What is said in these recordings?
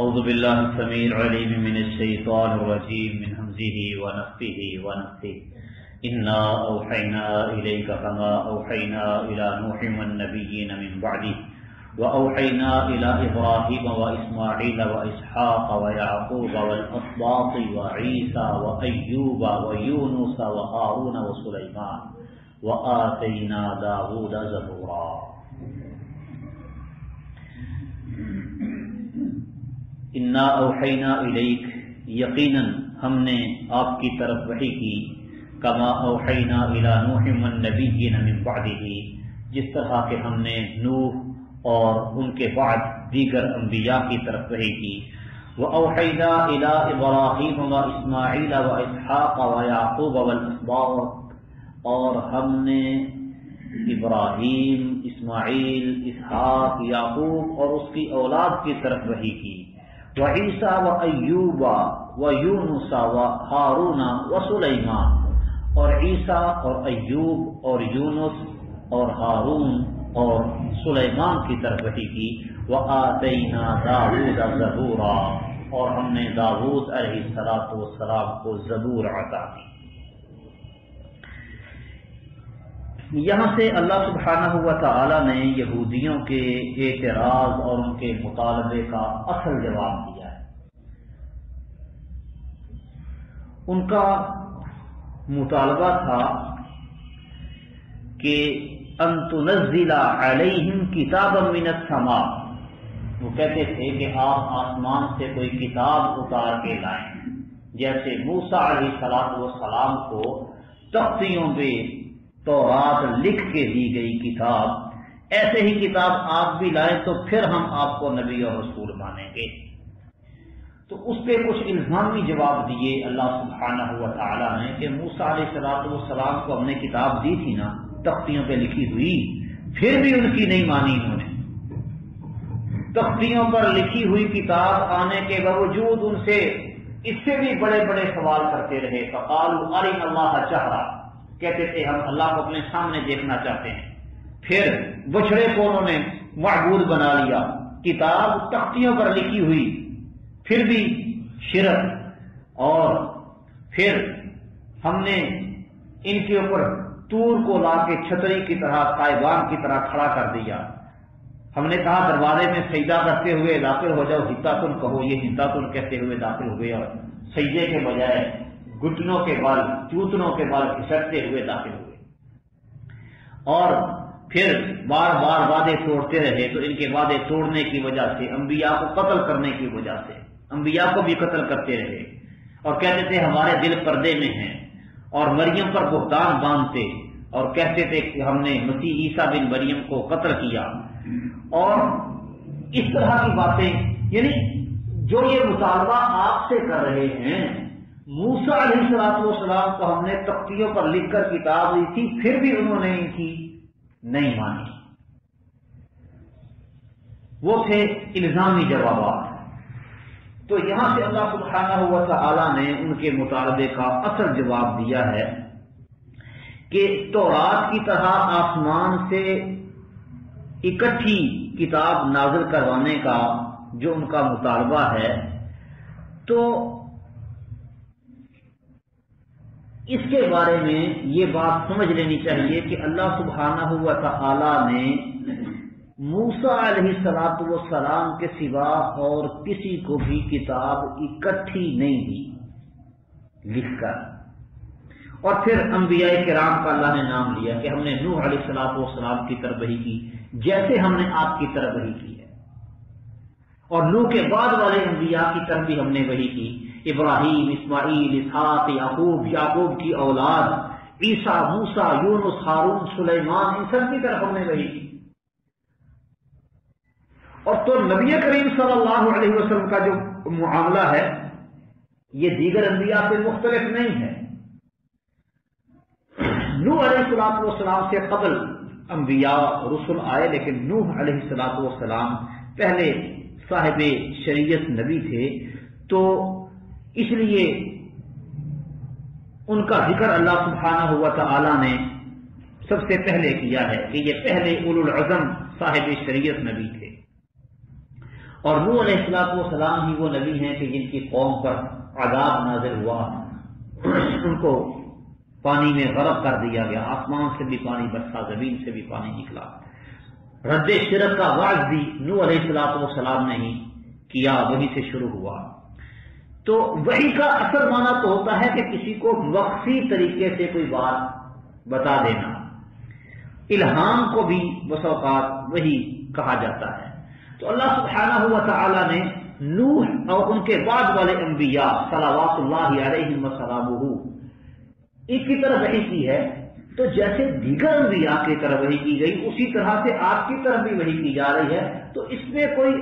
اعوذ باللہ السمیع العلیم من الشیطان الرجیم من ہمزہ ونفخہ ونفثہ انا اوحینا الیک کما اوحینا الی نوح والنبیین من بعدہ واوحینا الی ابراہیم واسماعیل واسحاق ویعقوب والاسباط وعیسی وایوب ویونس وہارون وسلیمان وآتینا داود زبورا۔ انا اوحینا الیک، یقیناً ہم نے آپ کی طرف وحی کی، کما اوحینا الی نوح والنبیین من بعدہ، جس طرح کہ ہم نے نوح اور ان کے بعد دیگر انبیاء کی طرف وحی کی، واوحینا الی ابراہیم واسماعیل واسحاق ویعقوب والاسباط، اور ہم نے ابراہیم، اسماعیل، اسحاق، یعقوب اور اس کی اولاد کی طرف وحی کی، وعیسیٰ وایوب ویونس وہارون وسلیمان، اور عیسیٰ اور ایوب اور یونس اور ہارون اور سلیمان کی طرف وحی کی، وآتینا داود زبورا، اور ہم نے داود علیہ السلام کو زبور عطا کی۔ یہاں سے اللہ سبحانہ و تعالی نے یہودیوں کے اعتراض اور ان کے مطالبے کا اصل جواب دیا ہے۔ ان کا مطالبہ تھا کہ ان تنزل علیہم کتابا من السماء، وہ کہتے تھے کہ آپ آسمان سے کوئی کتاب اتار کے لائیں، جیسے موسیٰ علیہ السلام کو تختیوں پہ تورات لکھ کے دی گئی کتاب، ایسے ہی کتاب آپ بھی لائیں تو پھر ہم آپ کو نبی اور رسول مانیں گے۔ تو اس پہ کچھ الزامی جواب دیے اللہ سبحانہ و تعالی نے کہ موسیٰ علیہ السلام کو ہم نے کتاب دی تھی نا تختیوں پہ لکھی ہوئی، پھر بھی ان کی نہیں مانی انہوں نے، تختیوں پر لکھی ہوئی کتاب آنے کے باوجود ان سے اس سے بھی بڑے بڑے سوال کرتے رہے، فقالوا ارنا اللہ جہرا، کہتے تھے ہم اللہ کو اپنے سامنے دیکھنا چاہتے ہیں، پھر بچڑے کو انہوں نے معبود بنا لیا، کتاب تختیوں پر لکھی ہوئی پھر بھی شرک، اور پھر ہم نے ان کے اوپر طور کو لا کے چھتری کی طرح تائبان کی طرح کھڑا کر دیا، ہم نے کہا دروازے میں سجدہ کرتے ہوئے داخل ہو جاؤ، ہتاتن کہو، یہ ہتاتن کہتے ہوئے داخل ہوئے اور سجدے کے بجائے گھٹنوں کے بال، چوتنوں کے بال کھسکتے ہوئے داخل ہوئے، اور پھر بار بار وعدے توڑتے رہے۔ تو ان کے وعدے توڑنے کی وجہ سے، انبیاء کو قتل کرنے کی وجہ سے انبیاء کو بھی قتل کرتے رہے، اور کہتے تھے ہمارے دل پردے میں ہیں، اور مریم پر بہتان باندھتے اور کہتے تھے کہ ہم نے مسیح عیسیٰ بن مریم کو قتل کیا، اور اس طرح کی باتیں، یعنی جو یہ مطالبہ آپ سے کر رہے ہیں، موسیٰ علیہ السلام کو ہم نے تختیوں پر لکھ کر کتاب دی تھی، پھر بھی انہوں نے ان کی نہیں مانی۔ وہ تھے الزامی جوابات۔ تو یہاں سے اللہ سبحانہ و تعالی نے ان کے مطالبے کا اصل جواب دیا ہے کہ تورات کی طرح آسمان سے اکٹھی کتاب نازل کروانے کا جو ان کا مطالبہ ہے، تو اس کے بارے میں یہ بات سمجھ لینی چاہیے کہ اللہ سبحانہ و تعالی نے موسیٰ علیہ السلام کے سوا اور کسی کو بھی کتاب اکٹھی نہیں دی لکھ کر، اور پھر انبیاء کرام کا اللہ نے نام لیا کہ ہم نے نوح علیہ السلام کی طرف وحی کی جیسے ہم نے آپ کی طرف وحی کی ہے، اور نوح کے بعد والے انبیاء کی طرف بھی ہم نے وحی کی، ابراہیم، اسماعیل، اسحاق، یعقوب کی اولاد، عیسیٰ، موسیٰ، یونس، ہارون، سلیمان، ان سب کی طرف ہم نے وحی کی۔ اور تو نبی کریم صلی اللہ علیہ وسلم کا جو معاملہ ہے یہ دیگر انبیاء سے مختلف نہیں ہے۔ نوح علیہ السلام سے قبل انبیاء رسل آئے، لیکن نوح علیہ السلام پہلے صاحب شریعت نبی تھے، تو اس لیے ان کا ذکر اللہ سبحانہ و تعالی نے سب سے پہلے کیا ہے کہ یہ پہلے اولو العزم صاحب شریعت نبی تھے۔ اور نوح علیہ السلام ہی وہ نبی ہیں کہ جن کی قوم پر عذاب نازل ہوا، ان کو پانی میں غرق کر دیا گیا، آسمان سے بھی پانی برسا، زمین سے بھی پانی نکلا۔ رد شرک کا وعظ بھی نوح علیہ السلام نے ہی کیا، وہی سے شروع ہوا۔ تو وحی کا اصل معنی تو ہوتا ہے کہ کسی کو وقفی طریقے سے کوئی بات بتا دینا۔ الہام کو بھی بس اوقات وہی کہا جاتا ہے۔ تو اللہ سبحانہ و تعالی نے نوح اور ان کے بعد والے انبیاء صلوات اللہ علیہم وسلامہ ایک کی طرف وحی کی ہے، تو جیسے دیگر انبیاء کی طرف وحی کی گئی اسی طرح سے آپ کی طرف بھی وحی کی جا رہی ہے، تو اس میں کوئی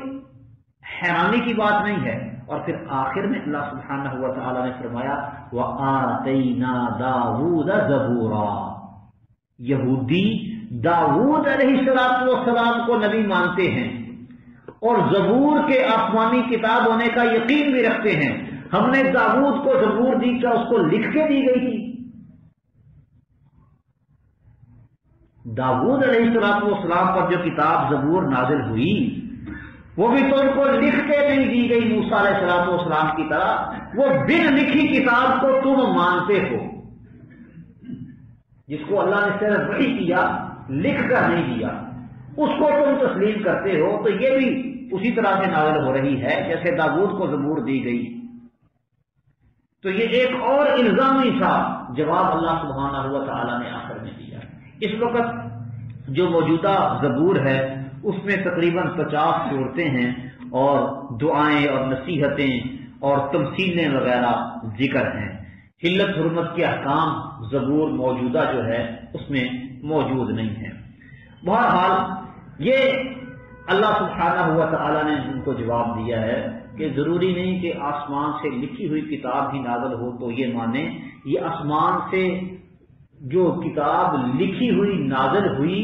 حیرانی کی بات نہیں ہے۔ اور پھر آخر میں اللہ سبحانہ و تعالی نے فرمایا وَآتَيْنَا دَاوُودَ زَبُورًا۔ یہودی داؤد علیہ السلام کو نبی مانتے ہیں اور زبور کے آسمانی کتاب ہونے کا یقین بھی رکھتے ہیں۔ ہم نے داؤد کو زبور دی، کیا اس کو لکھ کے دی گئی تھی؟ داؤد علیہ السلام پر جو کتاب زبور نازل ہوئی وہ بھی تو ان کو لکھ کے نہیں دی گئی موسیٰ علیہ السلام کی طرح، وہ بن لکھی کتاب کو تم مانتے ہو، جس کو اللہ نے صرف وحی کیا، لکھ کر نہیں دیا، اس کو تم تسلیم کرتے ہو۔ تو یہ بھی اسی طرح سے نازل ہو رہی ہے جیسے داؤد کو زبور دی گئی۔ تو یہ ایک اور الزامی سا جواب اللہ سبحانہ و تعالی نے آخر میں دیا۔ اس وقت جو موجودہ زبور ہے اس میں تقریباً 50 صورتیں ہیں اور دعائیں اور نصیحتیں اور تمثیلیں وغیرہ ذکر ہیں۔ حلت حرمت کے احکام زبور موجودہ جو ہے اس میں موجود نہیں ہے۔ بہرحال یہ اللہ سبحانہ و تعالی نے ان کو جواب دیا ہے کہ ضروری نہیں کہ آسمان سے لکھی ہوئی کتاب ہی نازل ہو تو یہ مانے، یہ آسمان سے جو کتاب لکھی ہوئی نازل ہوئی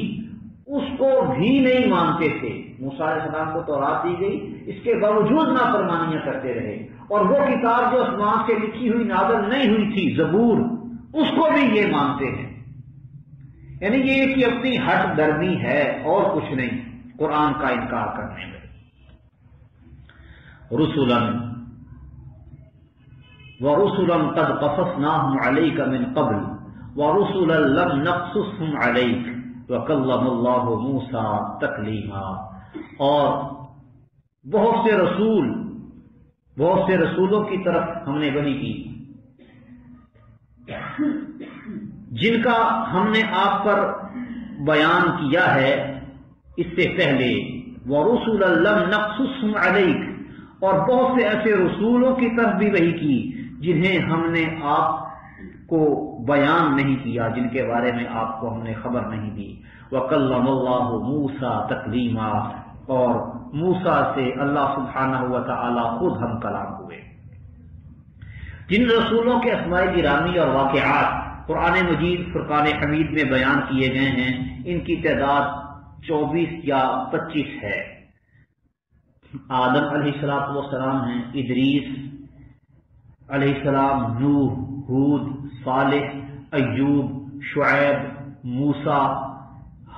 اس کو بھی نہیں مانتے تھے۔ موسیٰ علیہ السلام کو تورات دی گئی، اس کے باوجود نافرمانیاں کرتے رہے، اور وہ کتاب جو آسمان سے لکھی ہوئی نازل نہیں ہوئی تھی زبور، اس کو بھی یہ مانتے ہیں۔ یعنی یہ کہ اپنی ہٹ درمی ہے اور کچھ نہیں قرآن کا انکار کرنے میں۔ رسلا ورسلا قد قصصناهم عليك من قبل ورسلا لم نقصصهم عليك وَكَلَّمَ اللَّهُ مُوسَىٰ تَكْلِيمًا، اور بہت سے رسولوں کی طرف ہم نے وحی کی جن کا ہم نے آپ پر بیان کیا ہے اس سے پہلے۔ وَرُسُلًا لَمْ نَقْصُصْهُمْ عَلَيْكَ، اور بہت سے ایسے رسولوں کی طرف بھی وحی کی جنہیں ہم نے آپ کو بیان نہیں کیا، جن کے بارے میں آپ کو ہم نے خبر نہیں دی۔ وَكَلَّمَ اللَّهُ مُوسَىٰ تَكْلِيمًا، اور موسیٰ سے اللہ سبحانہ و تعالی خود ہم کلام ہوئے۔ جن رسولوں کے اسماء گرامی اور واقعات قرآن مجید فرقان حمید میں بیان کیے گئے ہیں، ان کی تعداد 24 یا 25 ہے۔ آدم علیہ السلام ہیں، ادریس علیہ السلام، نوح، ہود، صالح، ایوب، شعیب، موسیٰ،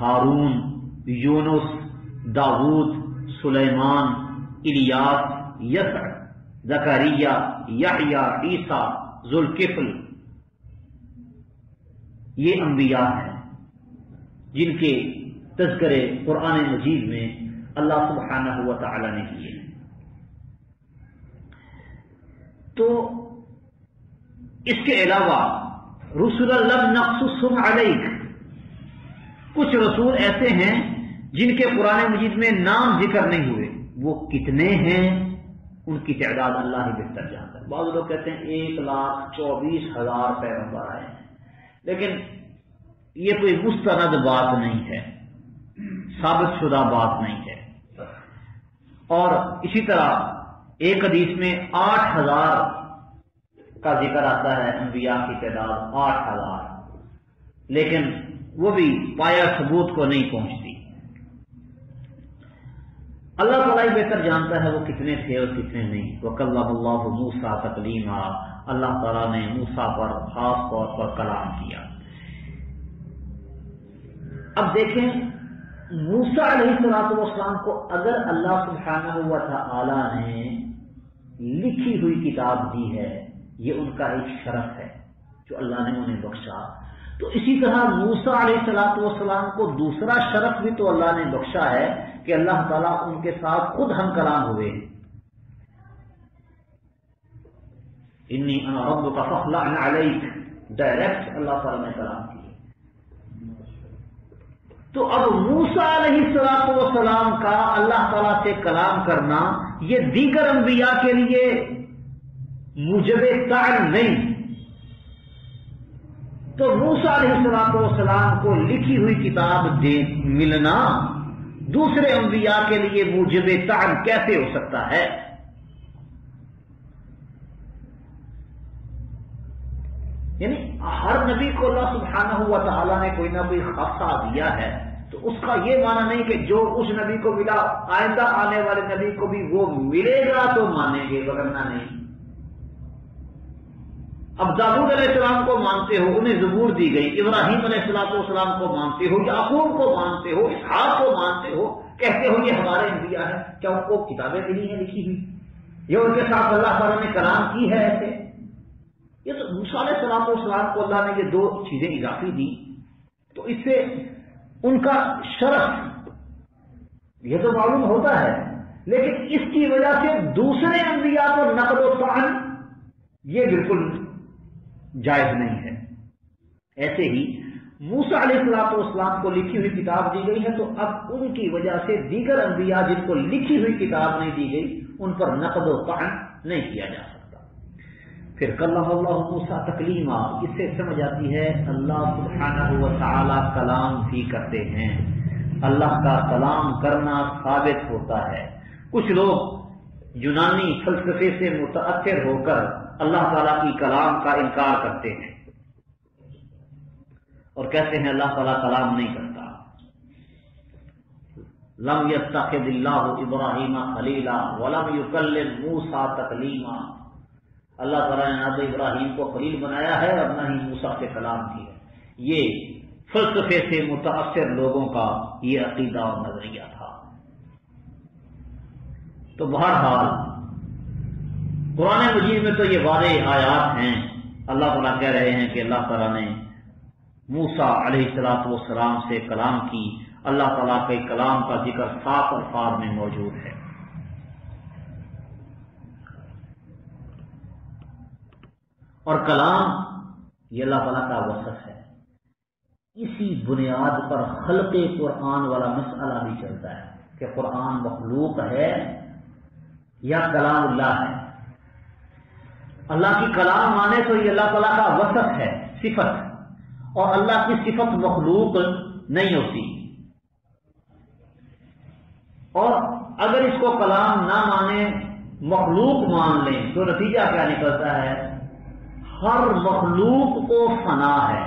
ہارون، یونس، داؤد، سلیمان، الیاس، یسع، زکریا، یحییٰ، عیسیٰ، ذوالکفل، یہ انبیاء ہیں جن کے تذکرے قرآن مجید میں اللہ سبحانہ و تعالی نے کیے۔ تو اس کے علاوہ رسول لم نقصصهم علیک، کچھ رسول ایسے ہیں جن کے قرآن مجید میں نام ذکر نہیں ہوئے، وہ کتنے ہیں ان کی تعداد اللہ ہی بہتر جانتا ہے۔ بعض لوگ کہتے ہیں 1,24,000 پیغمبر آئے ہیں، لیکن یہ کوئی مستند بات نہیں ہے، ثابت شدہ بات نہیں ہے۔ اور اسی طرح ایک حدیث میں 8,000 کا ذکر آتا ہے، انبیاء کی تعداد 8,000، لیکن وہ بھی پایا ثبوت کو نہیں پہنچتی۔ اللہ تعالیٰ ہی بہتر جانتا ہے وہ کتنے تھے اور کتنے نہیں۔ وَكَلَّمَ اللَّهُ مُوسَىٰ تَكْلِيمًا، اللہ تعالیٰ نے موسیٰ پر خاص طور پر کلام کیا۔ اب دیکھیں موسیٰ علیہ السلام کو اگر اللہ سبحانہ و تعالی نے لکھی ہوئی کتاب دی ہے، یہ ان کا ایک شرف ہے جو اللہ نے انہیں بخشا، تو اسی طرح موسیٰ علیہ السلام کو دوسرا شرف بھی تو اللہ نے بخشا ہے کہ اللہ تعالیٰ ان کے ساتھ خود ہم کلام ہوئے ہیں۔ انی انا ربک فاخلع علیک، ڈائریکٹ اللہ تعالیٰ نے کلام کیا۔ تو اب موسیٰ علیہ السلام کا اللہ تعالیٰ سے کلام کرنا یہ دیگر انبیاء کے لیے موجب تعین نہیں۔ تو موسیٰ علیہ السلام کو لکھی ہوئی کتاب ملنا دوسرے انبیاء کے لیے موجب تعین کیسے ہو سکتا ہے؟ یعنی ہر نبی کو اللہ سبحانہ و تعالیٰ نے کوئی نہ کوئی خاصہ دیا ہے، تو اس کا یہ معنی نہیں کہ جو اس نبی کو ملا آئندہ آنے والے نبی کو بھی وہ ملے گا تو مانیں گے، ورنہ نہیں۔ اب داؤد علیہ السلام کو مانتے ہو، انہیں زبور دی گئی، ابراہیم علیہ السلام کو مانتے ہو، یعقوب کو مانتے ہو، اسحاق کو مانتے ہو، کہتے ہو یہ ہمارے انبیاء ہیں، کیا ان کو کتابیں ملی ہیں لکھی ہوئی؟ یہ ان کے ساتھ اللہ تعالیٰ نے کلام کی ہے ایسے؟ یہ تو موسیٰ علیہ السلام کو اللہ نے یہ دو چیزیں اضافی دی، تو اس سے ان کا شرف یہ تو معلوم ہوتا ہے، لیکن اس کی وجہ سے دوسرے انبیاء کو نقد و طعن یہ بالکل جائز نہیں ہے۔ ایسے ہی موسیٰ علیہ السلام کو لکھی ہوئی کتاب دی گئی ہے، تو اب ان کی وجہ سے دیگر انبیاء جن کو لکھی ہوئی کتاب نہیں دی گئی ان پر نقد و طعن نہیں کیا جا سکتا۔ پھر کلم اللہ موسیٰ تکلیما، اس سے سمجھ آتی ہے اللہ سبحانہ و تعالی کلام بھی کرتے ہیں، اللہ کا کلام کرنا ثابت ہوتا ہے۔ کچھ لوگ یونانی فلسفے سے متاثر ہو کر اللہ تعالیٰ کی کلام کا انکار کرتے ہیں اور کہتے ہیں اللہ تعالیٰ کلام نہیں کرتا۔ لم یتخذ اللہ ابراہیم خلیلا ولم یکلم موسیٰ تکلیما، اللہ تعالیٰ نے نہ تو ابراہیم کو خلیل بنایا ہے اور نہ ہی موسیٰ سے کلام کیا۔ یہ فلسفے سے متاثر لوگوں کا یہ عقیدہ اور نظریہ تھا۔ تو بہرحال قرآن مجید میں تو یہ واضح آیات ہیں، اللہ تعالیٰ کہہ رہے ہیں کہ اللہ تعالیٰ نے موسیٰ علیہ السلام سے کلام کی، اللہ تعالیٰ کے کلام کا ذکر صاف الفاظ میں موجود ہے۔ اور کلام یہ اللہ تعالیٰ کا وصف ہے، اسی بنیاد پر خلق قرآن والا مسئلہ بھی چلتا ہے کہ قرآن مخلوق ہے یا کلام اللہ ہے۔ اللہ کی کلام مانے تو یہ اللہ تعالیٰ کا وصف ہے، صفت، اور اللہ کی صفت مخلوق نہیں ہوتی۔ اور اگر اس کو کلام نہ مانے مخلوق مان لیں تو نتیجہ کیا نکلتا ہے؟ ہر مخلوق کو فنا ہے،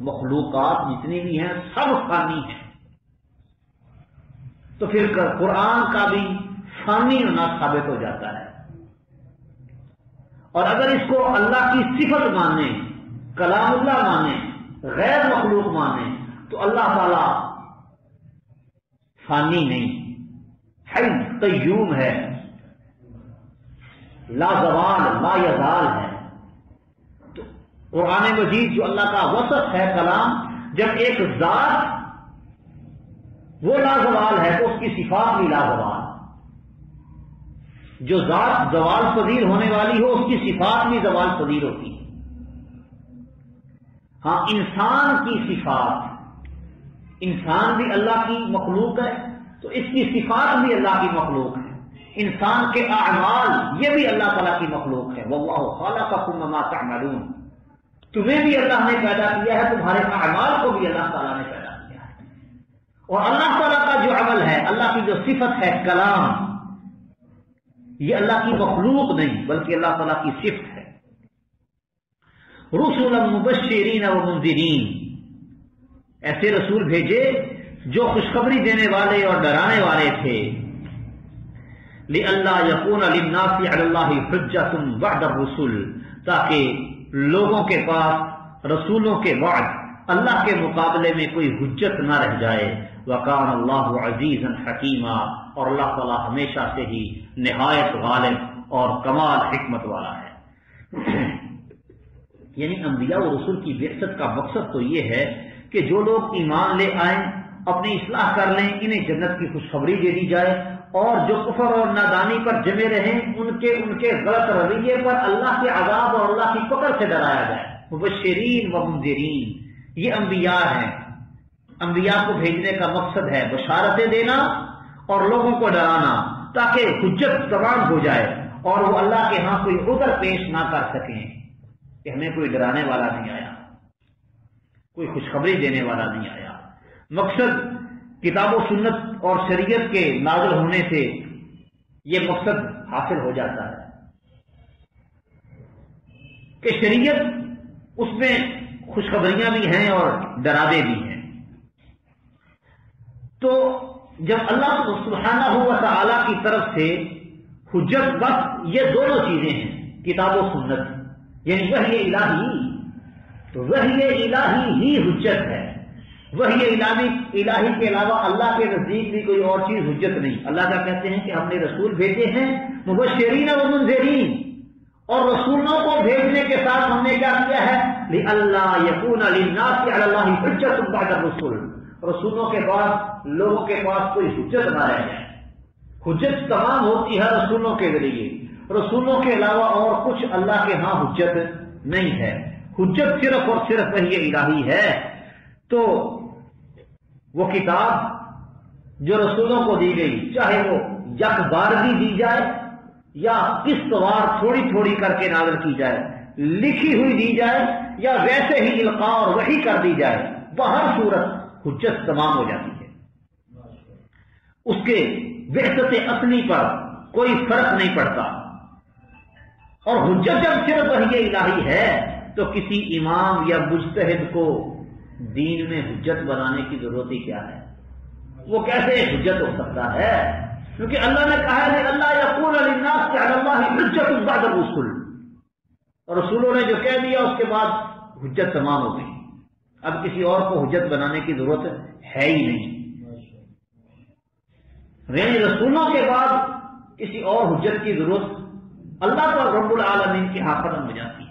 مخلوقات جتنی بھی ہیں سب فانی ہیں، تو پھر قرآن کا بھی فانی ہونا ثابت ہو جاتا ہے۔ اور اگر اس کو اللہ کی صفت مانے، کلام اللہ مانے، غیر مخلوق مانے، تو اللہ تعالی فانی نہیں، حی قیوم ہے، لا زوال لا یزال ہے۔ تو قرآن مجید جو اللہ کا وصف ہے کلام، جب ایک ذات وہ لا زوال ہے تو اس کی صفات بھی لا زوال، جو ذات زوال پذیر ہونے والی ہو اس کی صفات بھی زوال پذیر ہوتی ہے۔ ہاں انسان کی صفات، انسان بھی اللہ کی مخلوق ہے تو اس کی صفات بھی اللہ کی مخلوق ہے، انسان کے اعمال یہ بھی اللہ تعالیٰ کی مخلوق ہے۔ واللہ خلقکم وما تعملون، تمہیں بھی اللہ نے پیدا کیا ہے، تمہارے اعمال کو بھی اللہ تعالیٰ نے پیدا کیا ہے۔ اور اللہ تعالیٰ کا جو عمل ہے، اللہ کی جو صفت ہے کلام، یہ اللہ کی مخلوق نہیں بلکہ اللہ تعالیٰ کی صفت ہے۔ رسلا مبشرین و منذرین، ایسے رسول بھیجے جو خوشخبری دینے والے اور ڈرانے والے تھے۔ لئلا یکون للناس علی اللہ حجۃ بعد الرسل، تاکہ لوگوں کے پاس رسولوں کے بعد اللہ کے مقابلے میں کوئی حجت نہ رہ جائے۔ وَكَانَ اللَّهُ عَزِيزًا حَكِيمًا، اور اللہ تعالیٰ ہمیشہ سے ہی نہایت غالب اور کمال حکمت والا ہے۔ یعنی انبیاء و رسول کی بعثت کا مقصد تو یہ ہے کہ جو لوگ ایمان لے آئیں، اپنی اصلاح کر لیں، انہیں جنت کی خوشخبری دے دی جائے، اور جو کفر اور نادانی پر جمے رہیں ان کے غلط رویے پر اللہ کے عذاب اور اللہ کی پکڑ سے ڈرایا جائے۔ مبشرین و منذرین، یہ انبیاء ہیں۔ انبیاء کو بھیجنے کا مقصد ہے بشارتیں دینا اور لوگوں کو ڈرانا، تاکہ حجت تمام ہو جائے اور وہ اللہ کے ہاں کوئی عذر پیش نہ کر سکیں کہ ہمیں کوئی ڈرانے والا نہیں آیا، کوئی خوشخبری دینے والا نہیں آیا۔ مقصد کتاب و سنت اور شریعت کے نازل ہونے سے یہ مقصد حاصل ہو جاتا ہے کہ شریعت اس میں خوشخبریاں بھی ہیں اور ڈراوے بھی ہیں۔ تو جب اللہ سبحانہ و تعالی کی طرف سے حجت بس یہ دونوں چیزیں ہیں، کتاب و سنت، یعنی وحی الہی، تو وحی الہی ہی حجت ہے۔ وحی الہی کے علاوہ اللہ کے نزدیک بھی کوئی اور چیز حجت نہیں۔ اللہ کا کہتے ہیں کہ ہم نے رسول بھیجے ہیں مبشرین و منذرین، اور رسولوں کو بھیجنے کے ساتھ ہم نے کیا کیا ہے؟ لِأَلَّا يَكُونَ لِلنَّاسِ عَلَى اللَّهِ حُجَّةٌ بَعْدَ الرُّسُلِ، رسولوں کے بعد لوگوں کے پاس کوئی حجت نہ رہ جائے۔ حجت تمام ہوتی ہے رسولوں کے ذریعے، رسولوں کے علاوہ اور کچھ اللہ کے ہاں حجت نہیں ہے۔ حجت صرف اور صرف وحی الہی ہے۔ تو وہ کتاب جو رسولوں کو دی گئی، چاہے وہ یک بار بھی دی جائے یا قسط وار تھوڑی تھوڑی کر کے نازل کی جائے، لکھی ہوئی دی جائے یا ویسے ہی القاء اور وحی کر دی جائے، بہر صورت حجت تمام ہو جاتی ہے۔ اس کے بعثت اصلی پر کوئی فرق نہیں پڑتا۔ اور حجت جب صرف وحی الہی ہے تو کسی امام یا مجتہد کو دین میں حجت بنانے کی ضرورت ہی کیا ہے؟ وہ کیسے حجت ہو سکتا ہے؟ کیونکہ اللہ نے کہا ہے اللہ یقول للناس علی اللہ حجت بعد الرسل، اور رسولوں نے جو کہہ دیا اس کے بعد حجت تمام ہو گئی، اب کسی اور کو حجت بنانے کی ضرورت ہے ہی نہیں۔ یعنی رسولوں کے بعد کسی اور حجت کی ضرورت اللہ پر رب العالمین کی ہاں ختم ہو جاتی ہے۔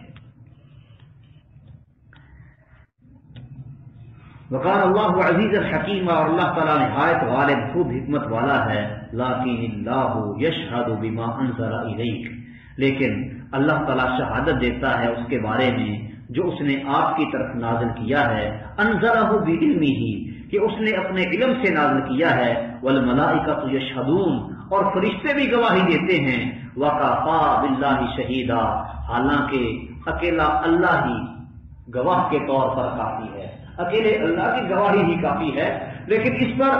وقال اللہ عزیز الحکیم، اور اللہ تعالیٰ نہایت غالب خوب حکمت والا ہے۔ لیکن اللہ یشہد بما انزل الیک، لیکن اللہ تعالیٰ شہادت دیتا ہے اس کے بارے میں جو اس نے آپ کی طرف نازل کیا ہے، انزلہ بعلمہ، کہ اس نے اپنے علم سے نازل کیا ہے، والملائکۃ یشہدون، اور فرشتے بھی گواہی دیتے ہیں، وکفی باللہ شہیدا، حالانکہ اکیلا اللہ ہی گواہ کے طور پر کافی ہے، اکیلے اللہ کی گواہی ہی کافی ہے۔ لیکن اس پر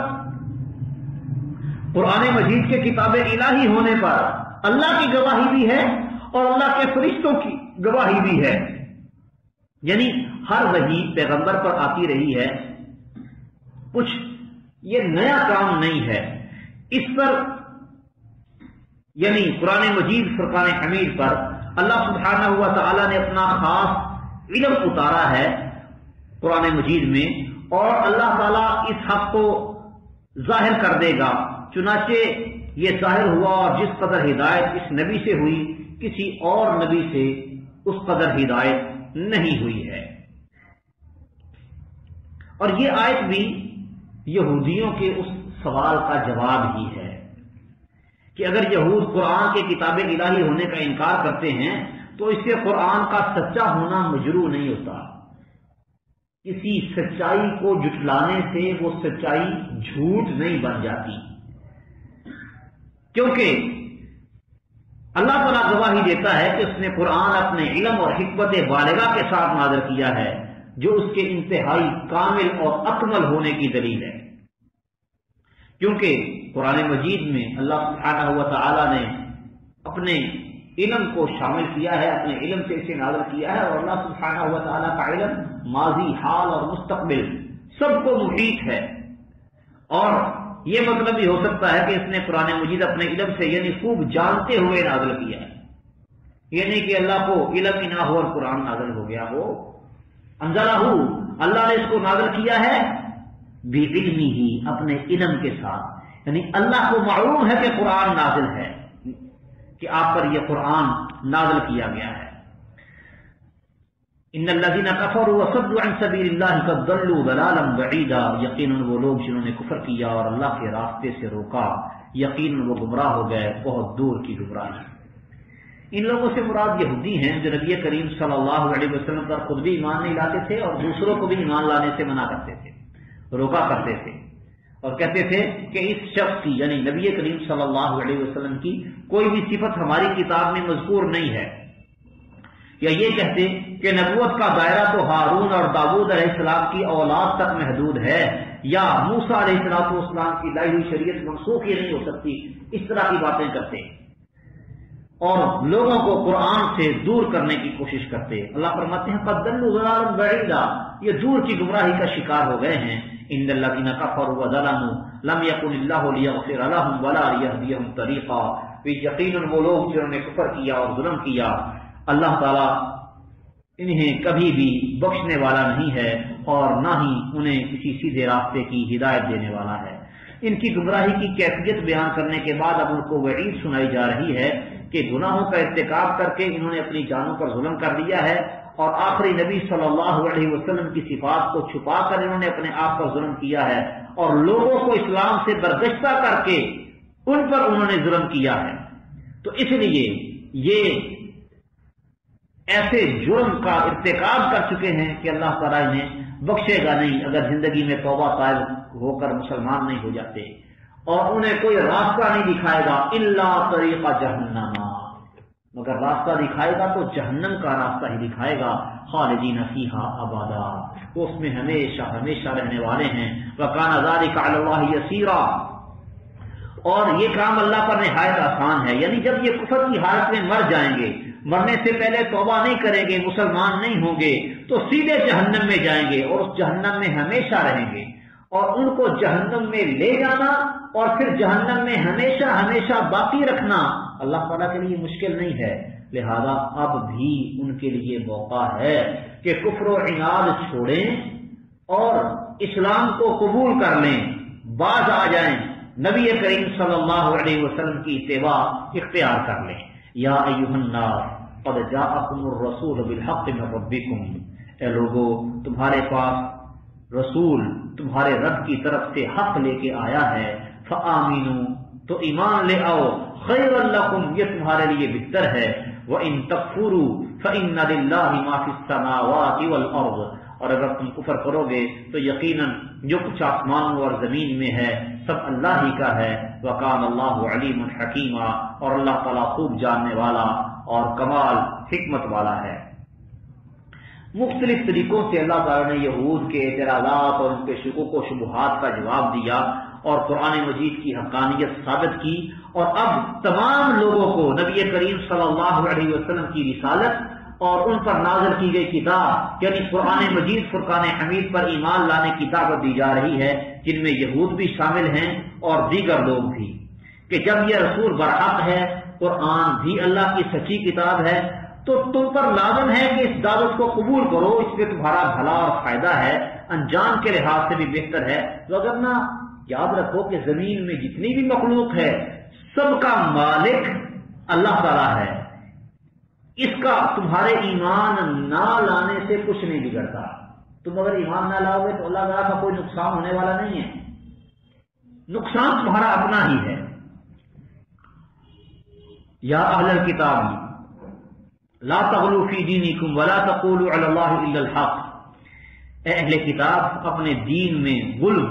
قرآن مجید کے کتاب الہی ہونے پر اللہ کی گواہی بھی ہے اور اللہ کے فرشتوں کی گواہی بھی ہے، یعنی ہر وحی پیغمبر پر آتی رہی ہے، کچھ یہ نیا کام نہیں ہے۔ اس پر یعنی قرآن مجید فرقان حمید پر اللہ سبحانہ و تعالی نے اپنا خاص علم اتارا ہے قرآن مجید میں، اور اللہ تعالیٰ اس حق کو ظاہر کر دے گا۔ چنانچہ یہ ظاہر ہوا، اور جس قدر ہدایت اس نبی سے ہوئی کسی اور نبی سے اس قدر ہدایت نہیں ہوئی ہے۔ اور یہ آیت بھی یہودیوں کے اس سوال کا جواب ہی ہے کہ اگر یہود قرآن کے کتاب الہی ہونے کا انکار کرتے ہیں تو اس سے قرآن کا سچا ہونا مجروح نہیں ہوتا۔ کسی سچائی کو جھٹلانے سے وہ سچائی جھوٹ نہیں بن جاتی، کیونکہ اللہ تعالیٰ گواہی دیتا ہے کہ اس نے قرآن اپنے علم اور حکمت بالغہ کے ساتھ نازل کیا ہے، جو اس کے انتہائی کامل اور اکمل ہونے کی دلیل ہے۔ کیونکہ قرآن مجید میں اللہ سبحانہ و تعالی نے اپنے علم کو شامل کیا ہے، اپنے علم سے اسے نازل کیا ہے، اور اللہ سبحانہ و تعالی کا علم ماضی، حال اور مستقبل سب کو محیط ہے۔ اور یہ مطلب بھی ہو سکتا ہے کہ اس نے قرآن مجید اپنے علم سے یعنی خوب جانتے ہوئے نازل کیا ہے، یہ نہیں کہ اللہ کو علم ہی نہ ہو اور قرآن نازل ہو گیا ہو۔ انزلہ اللہ نے اس کو نازل کیا ہے بعلمہ، اپنے علم کے ساتھ، یعنی اللہ کو معلوم ہے کہ قرآن نازل ہے، کہ آپ پر یہ قرآن نازل کیا گیا ہے۔ ان الذين كفروا وصدوا عن سبيل الله قد ضلوا ضلالا بعيدا، یقیناً وہ لوگ جنہوں نے کفر کیا اور اللہ کے راستے سے روکا، یقیناً وہ گمراہ ہو گئے بہت دور کی گمراہی۔ ان لوگوں سے مراد یہودی ہیں جو نبی کریم صلی اللہ علیہ وسلم پر خود بھی ایمان نہیں لاتے تھے اور دوسروں کو بھی ایمان لانے سے منع کرتے تھے، روکا کرتے تھے، اور کہتے تھے کہ اس شخص کی یعنی نبی کریم صلی اللہ علیہ وسلم کی کوئی بھی صفت ہماری کتاب میں مذکور نہیں ہے، یا یہ کہتے کہ نبوت کا دائرہ تو ہارون اور داؤد علیہ السلام کی اولاد تک محدود ہے، یا موسیٰ علیہ السلام کی لائی ہوئی شریعت منسوخ ہی نہیں ہو سکتی، اس طرح کی باتیں کرتے اور لوگوں کو قرآن سے دور کرنے کی کوشش کرتے۔ اللہ فرماتے ہیں قد ضلوا ضلالا بعیدا، یہ دور کی گمراہی کا شکار ہو گئے ہیں۔ ان الذين كفروا وظلموا لم يكن الله ليغفر لهم ولا ليهديهم طريقا، یقیناً وہ لوگ جنہوں نے کفر کیا اور ظلم کیا، اللہ تعالیٰ انہیں کبھی بھی بخشنے والا نہیں ہے اور نہ ہی انہیں کسی سیدھے راستے کی ہدایت دینے والا ہے۔ ان کی گمراہی کی کیفیت بیان کرنے کے بعد اب ان کو وعید سنائی جا رہی ہے کہ گناہوں کا ارتکاب کر کے انہوں نے اپنی جانوں پر ظلم کر لیا ہے، اور آخری نبی صلی اللہ علیہ وسلم کی صفات کو چھپا کر انہوں نے اپنے آپ پر ظلم کیا ہے، اور لوگوں کو اسلام سے برگشتہ کر کے ان پر انہوں نے ظلم کیا ہے۔ تو اس لیے یہ ایسے جرم کا ارتکاب کر چکے ہیں کہ اللہ تعالیٰ انہیں بخشے گا نہیں اگر زندگی میں توبہ طائب ہو کر مسلمان نہیں ہو جاتے، اور انہیں کوئی راستہ نہیں دکھائے گا الا طریق جہنم، مگر راستہ دکھائے گا تو جہنم کا راستہ ہی دکھائے گا، خالدین فیہا ابدا، وہ اس میں ہمیشہ ہمیشہ رہنے والے ہیں۔ وکان ذلک علی اللہ یسیرا، اور یہ کام اللہ پر نہایت آسان ہے، یعنی جب یہ کفر کی حالت میں مر جائیں گے، مرنے سے پہلے توبہ نہیں کریں گے، مسلمان نہیں ہوں گے، تو سیدھے جہنم میں جائیں گے اور اس جہنم میں ہمیشہ رہیں گے، اور ان کو جہنم میں لے جانا اور پھر جہنم میں ہمیشہ ہمیشہ باقی رکھنا اللہ تعالیٰ کے لیے مشکل نہیں ہے۔ لہذا اب بھی ان کے لیے موقع ہے کہ کفر و عناد چھوڑیں اور اسلام کو قبول کر لیں، باز آ جائیں، نبی کریم صلی اللہ علیہ وسلم کی اتباع اختیار کر لیں۔ یا ایھا الناس قد جاءکم الرسول بالحق من ربکم، اے لوگو تمہارے پاس رسول تمہارے رب کی طرف سے حق لے کے آیا ہے، فآمنوا تو ایمان لے آؤ، خیر لکم یہ تمہارے لیے بہتر ہے، وَإِن تَكْفُرُوا فَإِنَّ لِلَّهِ مَا فِي السَّمَاوَاتِ وَالْأَرْضِ، اور اگر تم کفر کرو گے تو یقیناً جو کچھ آسمانوں اور زمین میں ہے سب اللہ ہی کا ہے، وَكَانَ اللَّهُ عَلِيمًا حَكِيمًا، اور اللہ تعالیٰ خوب جاننے والا اور کمال حکمت والا ہے۔ مختلف طریقوں سے اللہ تعالیٰ نے یہود کے اعتراضات اور ان کے شکوک و شبہات کا جواب دیا اور قرآن مجید کی حقانیت ثابت کی، اور اب تمام لوگوں کو نبی کریم صلی اللہ علیہ وسلم کی رسالت اور ان پر نازل کی گئی کتاب یعنی قرآن مجید فرقان حمید پر ایمان لانے کی دعوت دی جا رہی ہے، جن میں یہود بھی شامل ہیں اور دیگر لوگ بھی، کہ جب یہ رسول برحق ہے، قرآن بھی اللہ کی سچی کتاب ہے، تو تم پر لازم ہے کہ اس دعوت کو قبول کرو، اس میں تمہارا بھلا اور فائدہ ہے، انجام کے لحاظ سے بھی بہتر ہے۔ وگرنہ یاد رکھو کہ زمین میں جتنی بھی مخلوق ہے سب کا مالک اللہ تعالیٰ ہے، اس کا تمہارے ایمان نہ لانے سے کچھ نہیں بگڑتا۔ تم اگر ایمان نہ لاؤ گے تو اللہ تعالیٰ کا کوئی نقصان ہونے والا نہیں ہے، نقصان تمہارا اپنا ہی ہے۔ یا اہل الکتاب لا تغلوا فی دینکم ولا تقولوا علی اللہ الا الحق، اے اہل کتاب اپنے دین میں غلو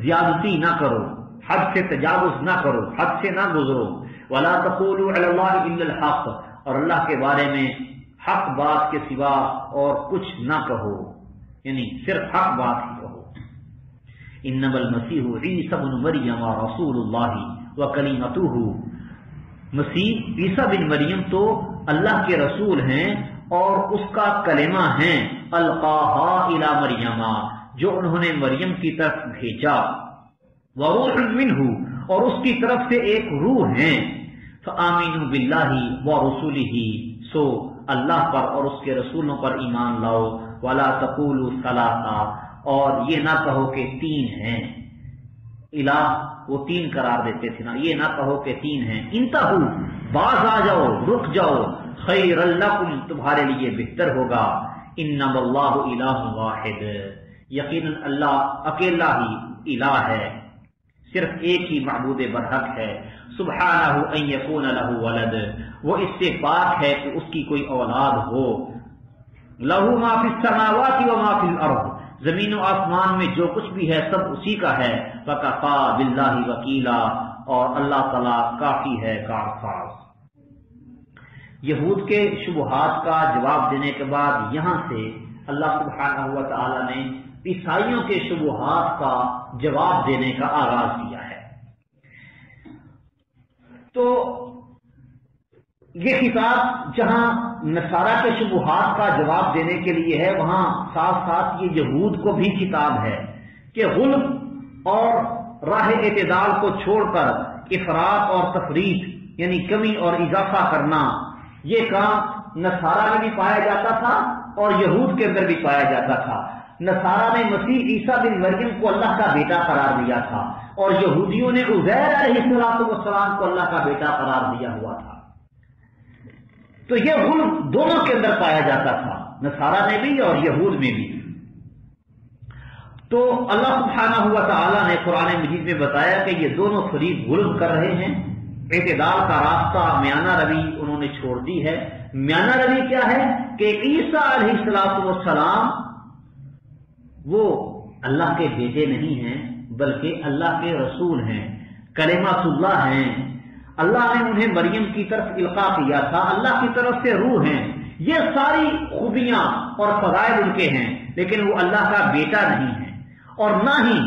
زیادتی نہ کرو، حد سے تجاوز نہ کرو، حد سے نہ گزرو، ولا تقولوا علی اللہ الا الحق، اور اللہ کے بارے میں حق بات کے سوا اور کچھ نہ کہو، یعنی صرف حق بات ہی کہو۔ انما المسیح عیسی بن مریم رسول اللہ وکلمتہ، مسیح عیسیٰ بن مریم تو اللہ کے رسول ہیں اور اس کا کلمہ ہیں، القاہا الی مریم، جو انہوں نے مریم کی طرف بھیجا، وروح منہ، اور اس کی طرف سے ایک روح ہیں، فآمنوا باللہ ورسولہ، سو اللہ پر اور اس کے رسولوں پر ایمان لاؤ، ولا تقولوا ثلاثا، اور یہ نہ کہو کہ تین ہیں، الہ وہ تین قرار دیتے تھے نا، یہ نہ کہو کہ تین ہیں، انتہو باز آ جاؤ، رک جاؤ، خیر لکم تمہارے لیے بہتر ہوگا، انما اللہ الہ واحد، یقیناً اللہ اکیلا ہی الہ ہے، صرف ایک ہی معبود برحق ہے، سبحانہ ان یکون لہ ولد، وہ اس سے پاک ہے کہ اس کی کوئی اولاد ہو، لہو ما فی السماوات و ما فی الارض، زمین و آسمان میں جو کچھ بھی ہے سب اسی کا ہے، وکفی باللہ وکیلا، اور اللہ تعالیٰ کافی ہے کارساز۔ یہود کے شبہات کا جواب دینے کے بعد یہاں سے اللہ سبحانہ و تعالی نے عیسائیوں کے شبہات کا جواب دینے کا آغاز کیا ہے۔ تو یہ کتاب جہاں نصارہ کے شبہات کا جواب دینے کے لیے ہے، وہاں ساتھ ساتھ یہ یہود کو بھی کتاب ہے کہ غلب اور راہ اعتدال کو چھوڑ کر افراط اور تفریط یعنی کمی اور اضافہ کرنا، یہ کام نصارہ میں بھی پایا جاتا تھا اور یہود کے اندر بھی پایا جاتا تھا۔ نصارہ نے مسیح عیسیٰ بن مریم کو اللہ کا بیٹا قرار دیا تھا، اور یہودیوں نے عزیر علیہ السلام کو اللہ کا بیٹا قرار دیا ہوا تھا۔ تو یہ غلب دونوں کے اندر پایا جاتا تھا، نصارہ میں بھی اور یہود میں بھی۔ تو اللہ سبحانہ ہوا تعالیٰ نے قرآن مجید میں بتایا کہ یہ دونوں فریق غلب کر رہے ہیں، اعتدال کا راستہ میانہ روی انہوں نے چھوڑ دی ہے۔ میانہ روی کیا ہے کہ عیسیٰ علیہ السلام وہ اللہ کے بیٹے نہیں ہیں بلکہ اللہ کے رسول ہیں، کلمۃ اللہ ہیں، اللہ نے انہیں مریم کی طرف القاء کیا تھا، اللہ کی طرف سے روح ہیں، یہ ساری خوبیاں اور فضائل ان کے ہیں، لیکن وہ اللہ کا بیٹا نہیں ہے، اور نہ ہی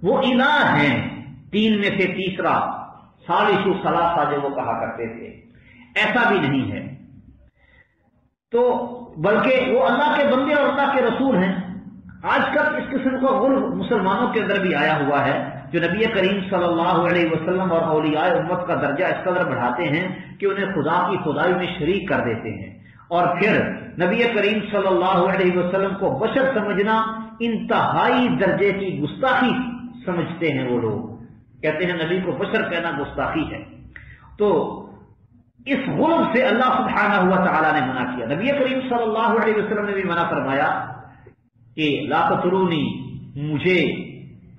وہ الہ ہیں، تین میں سے تیسرا، ثالث ثلاثہ جو وہ کہا کرتے تھے، ایسا بھی نہیں ہے۔ تو بلکہ وہ اللہ کے بندے اور اللہ کے رسول ہیں۔ آج کل اس قسم کا غلب مسلمانوں کے اندر بھی آیا ہوا ہے، جو نبی کریم صلی اللہ علیہ وسلم اور اولیاء امت کا درجہ اس قدر بڑھاتے ہیں کہ انہیں خدا کی خدائی میں شریک کر دیتے ہیں، اور پھر نبی کریم صلی اللہ علیہ وسلم کو بشر سمجھنا انتہائی درجے کی گستاخی سمجھتے ہیں۔ وہ لوگ کہتے ہیں نبی کو بشر کہنا گستاخی ہے۔ تو اس غلب سے اللہ سبحانہ ہوا تعالیٰ نے منع کیا۔ نبی کریم صلی اللہ علیہ وسلم نے بھی منع فرمایا کہ لا تطرونی، مجھے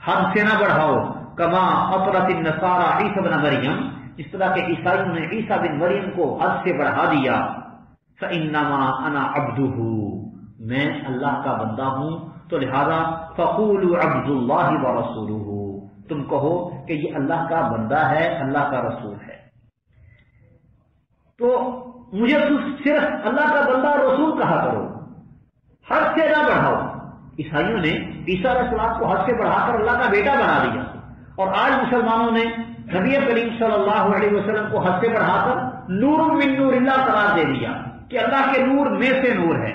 حد سے نہ بڑھاؤ، کما اطرت النصارى عیسی بن مریم، اس طرح کہ عیسائیوں نے عیسیٰ بن مریم کو حد سے بڑھا دیا۔ فانما انا عبدہ، میں اللہ کا بندہ ہوں، تو لہذا فقولوا عبد اللہ ورسولہ، تم کہو کہ یہ اللہ کا بندہ ہے، اللہ کا رسول ہے۔ تو مجھے صرف اللہ کا بندہ اور رسول کہا کرو، حد سے نہ بڑھاؤ۔ عیسائیوں نے عیسیٰ علیہ السلام کو حد سے بڑھا کر اللہ کا بیٹا بنا دیا، اور آج مسلمانوں نے نبی کریم صلی اللہ علیہ وسلم کو حد سے بڑھا کر نور من نور اللہ قرار دے دیا کہ اللہ کے نور میں سے نور ہے۔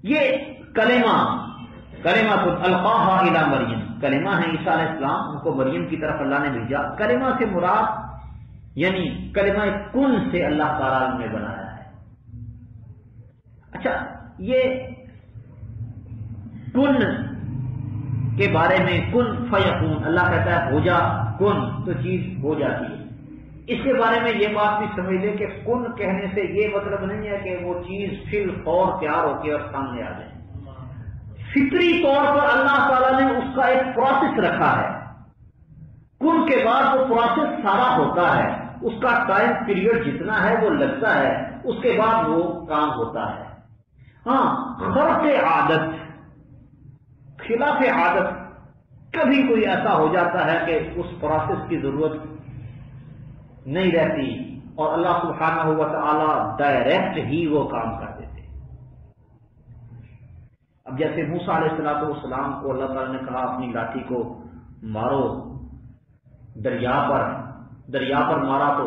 یہ کلمہ القاها الی مریم، کلمہ ہے عیسیٰ علیہ السلام، ان کو مریم کی طرف اللہ نے بھیجا۔ کلمہ سے مراد یعنی کلمہ کن سے اللہ تعالیٰ نے بنایا ہے۔ اچھا، یہ کن کے بارے میں کن فیکون، اللہ کہتا ہے ہو جا، کن تو چیز ہو جاتی ہے۔ اس کے بارے میں یہ بات بھی سمجھ لیں کہ کن کہنے سے یہ مطلب نہیں ہے کہ وہ چیز فی الفور تیار ہو کے اور سامنے آ جائے۔ فطری طور پر اللہ تعالیٰ نے اس کا ایک پروسیس رکھا ہے، کن کے بعد وہ پروسیس سارا ہوتا ہے، اس کا ٹائم پیریڈ جتنا ہے وہ لگتا ہے، اس کے بعد وہ کام ہوتا ہے۔ ہاں، خرق عادت، خلاف عادت، کبھی کوئی ایسا ہو جاتا ہے کہ اس پروسیس کی ضرورت نہیں رہتی اور اللہ سبحانہ و تعالی ڈائریکٹ ہی وہ کام کر دیتے۔ اب جیسے موسیٰ علیہ السلام کو اللہ تعالی نے کہا اپنی لاٹھی کو مارو دریا پر مارا تو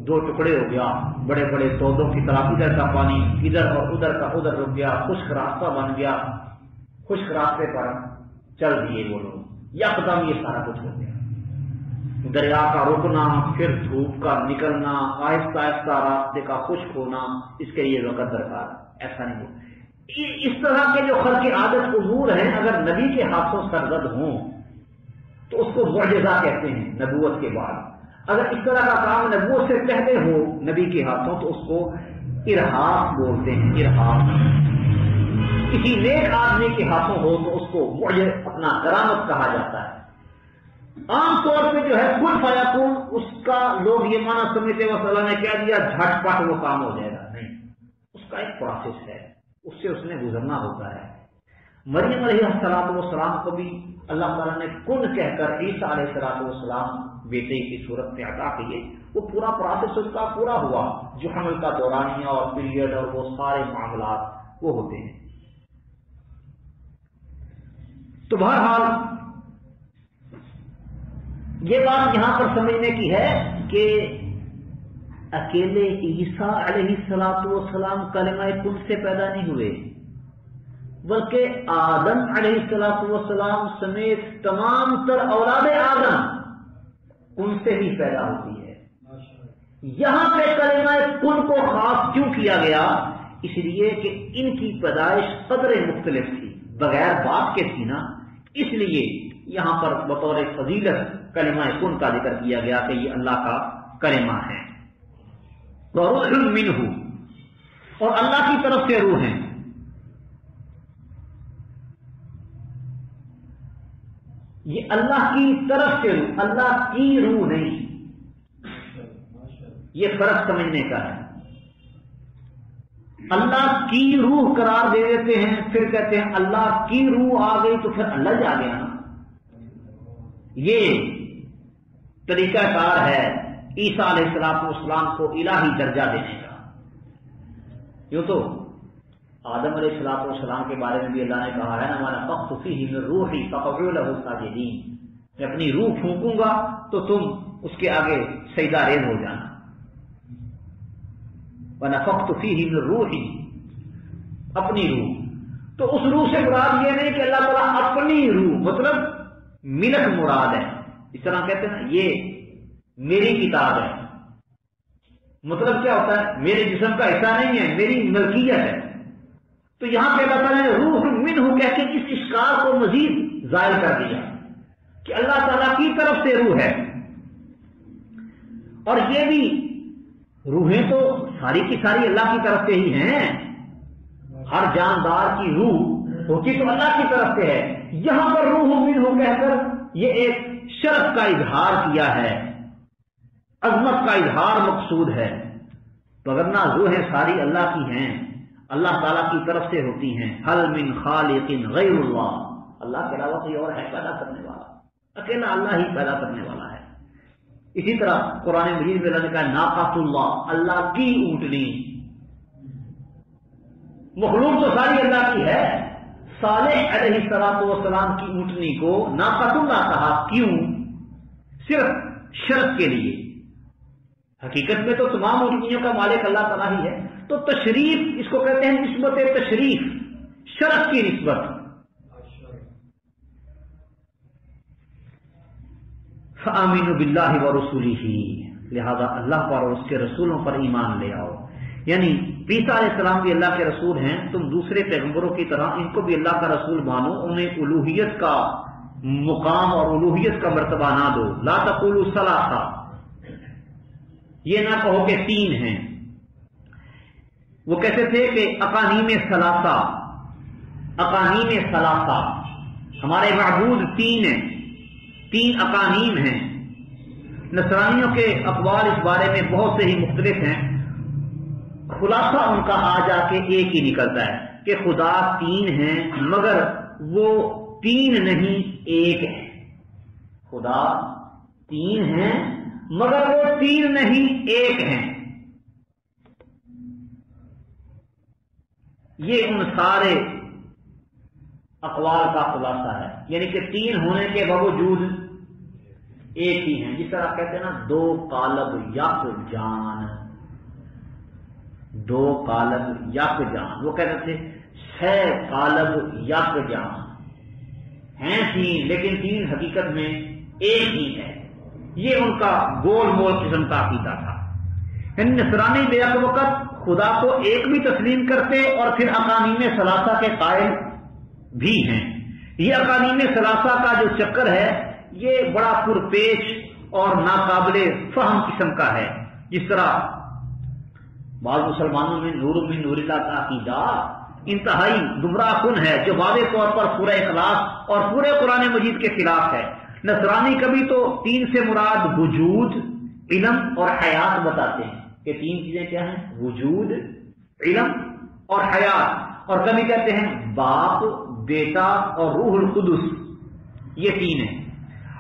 دو ٹکڑے ہو گیا، بڑے بڑے تودوں کی طرح، ادھر کا پانی ادھر اور ادھر کا ادھر رک گیا، خشک راستہ بن گیا، خشک راستے پر چل دیے وہ لوگ، یکدم یہ سارا کچھ ہو گیا۔ دریا کا رکنا، پھر دھوپ کا نکلنا، آہستہ آہستہ راستے کا خشک ہونا، اس کے لیے وقت درکار۔ ایسا نہیں ہو. اس طرح کے جو خلق عادت امور ہیں اگر نبی کے ہاتھوں سرزد ہوں تو اس کو معجزہ کہتے ہیں نبوت کے بعد. اگر اس طرح کا کام نبوت سے پہلے ہو نبی کے ہاتھوں تو اس کو ارہاق بولتے ہیں. ارہاق کسی نیک آدمی کے ہاتھوں ہو تو اس کو معجزہ اپنا کرامت کہا جاتا ہے. عام طور پہ جو ہے کن فیکون اس کا لوگ یہ معنی سمجھتے ہیں اللہ نے کہہ دیا جھٹ پٹ وہ کام ہو جائے گا. نہیں، اس کا ایک پروسیس ہے، اس سے اس نے گزرنا ہوتا ہے. مریم علیہ السلام کو بھی اللہ تعالیٰ نے کن کہہ کر عیسیٰ علیہ السلام بیٹے کی صورت میں عطا کیے. وہ پورا پروسیس اس کا پورا ہوا جو حمل کا دورانیہ اور پیریڈ اور وہ سارے معاملات وہ ہوتے ہیں. تو بہرحال یہ بات یہاں پر سمجھنے کی ہے کہ اکیلے عیسیٰ علیہ السلام کلمہ کن سے پیدا نہیں ہوئے، بلکہ آدم علیہ السلام سمیت تمام تر اولاد آدم کن سے ہی پیدا ہوتی ہے. یہاں پہ کلمہ کن کو خاص کیوں کیا گیا؟ اس لیے کہ ان کی پیدائش قدرے مختلف تھی، بغیر باپ کے تھی نا، اس لیے یہاں پر بطور فضیلت کلمہ کن کا ذکر کیا گیا کہ یہ اللہ کا کلمہ ہے. وروح منہ، اور اللہ کی طرف سے روح ہیں. یہ اللہ کی طرف سے روح، اللہ کی روح نہیں. یہ فرق سمجھنے کا ہے. اللہ کی روح قرار دے دیتے ہیں، پھر کہتے ہیں اللہ کی روح آ گئی تو پھر اللہ جا گیا نا. یہ طریقہ کار ہے عیسیٰ علیہ السلام کو الہی درجہ دینے کا. یوں تو آدم علیہ السلام کے بارے میں بھی اللہ نے کہا ہے نا وَنَفَخْتُ فِيهِ مِن رُوحِي فَقَعُوا لَهُ سَاجِدِينَ، میں اپنی روح پھونکوں گا تو تم اس کے آگے سجدہ ریز ہو جانا. وَنَفَخْتُ فِيهِ مِن رُوحِي، اپنی روح. تو اس روح سے مراد یہ نہیں کہ اللہ تعالیٰ اپنی روح، مطلب ملک مراد ہے. اس طرح کہتے ہیں نا یہ میری کتاب ہے، مطلب کیا ہوتا ہے میرے جسم کا حصہ نہیں ہے، میری ملکیت ہے. تو یہاں پہ اللہ تعالیٰ نے روح منہ کہہ کے اس اشکال کو مزید زائل کر دیا کہ اللہ تعالیٰ کی طرف سے روح ہے. اور یہ بھی روحیں تو ساری کی ساری اللہ کی طرف سے ہی ہیں. ہر جاندار کی روح ہوتی تو اللہ کی طرف سے ہے. یہاں پر روح منہ کہہ کر یہ ایک شرف کا اظہار کیا ہے، عظمت کا اظہار مقصود ہے. وگرنہ روحیں ساری اللہ کی ہیں، اللہ تعالیٰ کی طرف سے ہوتی ہیں. حل من خالق غیر اللہ، اللہ کے علاوہ کوئی اور ہے پیدا کرنے والا؟ اکیلا اللہ ہی پیدا کرنے والا ہے. اسی طرح قرآن مجید میں اللہ نے کہا ناقۃ اللہ، اللہ کی اونٹنی. مخلوق تو ساری اللہ کی ہے. صالح علیہ السلام کی اونٹنی کو ناقۃ اللہ کہا. کیوں؟ صرف شرف کے لیے. حقیقت میں تو تمام اونٹنیوں کا مالک اللہ تعالیٰ ہی ہے. تو تشریف اس کو کہتے ہیں نسبت تشریف، شرف کی نسبت. فآمنوا باللہ ورسولہ، لہذا اللہ پر اور اس کے رسولوں پر ایمان لے آؤ. یعنی عیسیٰ علیہ السلام بھی اللہ کے رسول ہیں، تم دوسرے پیغمبروں کی طرح ان کو بھی اللہ کا رسول مانو. انہیں الوہیت کا مقام اور الوہیت کا مرتبہ نہ دو. لا تقولوا ثلاثہ، یہ نہ کہو کہ تین ہیں. وہ کہتے تھے کہ اقانیم ثلاثہ، اقانیم ثلاثہ، ہمارے معبود تین ہیں، تین اقانیم ہیں. نصرانیوں کے اقوال اس بارے میں بہت سے ہی مختلف ہیں. خلاصہ ان کا آ جا کے ایک ہی نکلتا ہے کہ خدا تین ہیں مگر وہ تین نہیں ایک ہے. خدا تین ہیں مگر وہ تین نہیں ایک ہیں. یہ ان سارے اقوال کا خلاصہ ہے. یعنی کہ تین ہونے کے باوجود ایک ہی ہیں. جس طرح کہتے ہیں نا دو قالب یک جان، دو قالب یک جان. وہ کہتے تھے چھ قالب یک جان ہیں تین، لیکن تین حقیقت میں ایک ہی ہے. یہ ان کا گول مول قسم کا عقیدہ تھا. نصرانی بے وقت خدا کو ایک بھی تسلیم کرتے اور پھر اقانیم ثلاثہ کے قائل بھی ہیں. یہ اقانیم ثلاثہ کا جو چکر ہے یہ بڑا پرپیچ اور ناقابل فہم قسم کا ہے. جس طرح بعض مسلمانوں میں نور من نور اللہ کا عقیدہ انتہائی گمراہ کن ہے جو واضح طور پر سورہ اخلاص اور پورے قرآن مجید کے خلاف ہے. نصرانی کبھی تو 3 سے مراد وجود، علم اور حیات بتاتے ہیں کہ 3 چیزیں کیا ہیں؟ وجود، علم اور حیات. اور کبھی کہتے ہیں باپ، بیٹا اور روح القدس، یہ 3 ہیں.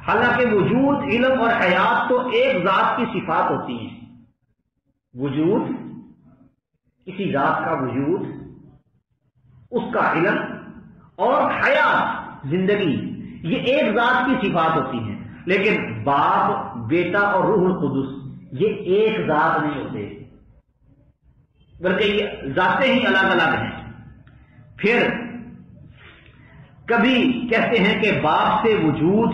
حالانکہ وجود، علم اور حیات تو ایک ذات کی صفات ہوتی ہیں. وجود، کسی ذات کا وجود، اس کا علم اور حیات، زندگی، یہ ایک ذات کی صفات ہوتی ہیں. لیکن باپ، بیٹا اور روح القدس یہ ایک ذات نہیں ہوتے، بلکہ یہ ذاتیں ہی الگ الگ ہیں. پھر کبھی کہتے ہیں کہ باپ سے وجود،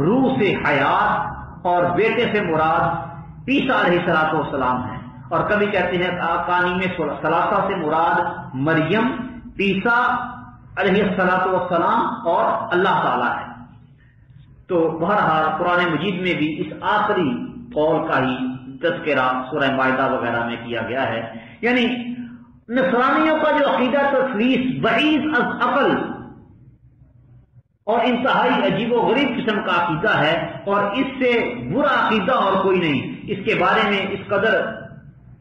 روح سے حیات اور بیٹے سے مراد عیسیٰ علیہ السلام ہیں. اور کبھی کہتے ہیں اقانیم ثلاثہ سے مراد مریم، عیسیٰ علیہ السلام اور اللہ تعالی ہے. تو بہرحال قرآن مجید میں بھی اس آخری قول کا ہی تذکرہ سورہ مائدہ وغیرہ میں کیا گیا ہے. یعنی نصرانیوں کا جو عقیدہ تثلیث بعید از عقل اور انتہائی عجیب و غریب قسم کا عقیدہ ہے، اور اس سے برا عقیدہ اور کوئی نہیں. اس کے بارے میں اس قدر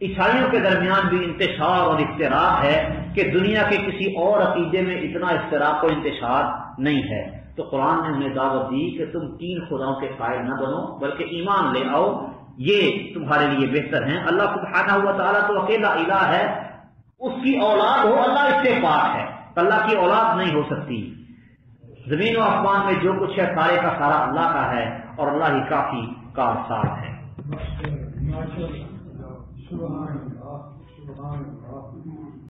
عیسائیوں کے درمیان بھی انتشار اور اختراع ہے کہ دنیا کے کسی اور عقیدے میں اتنا اختراع و انتشار نہیں ہے. تو قرآن نے انہیں دعوت دی کہ تم 3 خداؤں کے قائل نہ بنو بلکہ ایمان لے آؤ، یہ تمہارے لیے بہتر ہیں. اللہ سبحانہ و تعالیٰ تو اکیلا الہ ہے، اس کی اولاد ہو اللہ اس سے پاک ہے. اللہ کی اولاد نہیں ہو سکتی. زمین و آسمان میں جو کچھ ہے سارے کا سارا اللہ کا ہے اور اللہ ہی کافی کارساز ہے.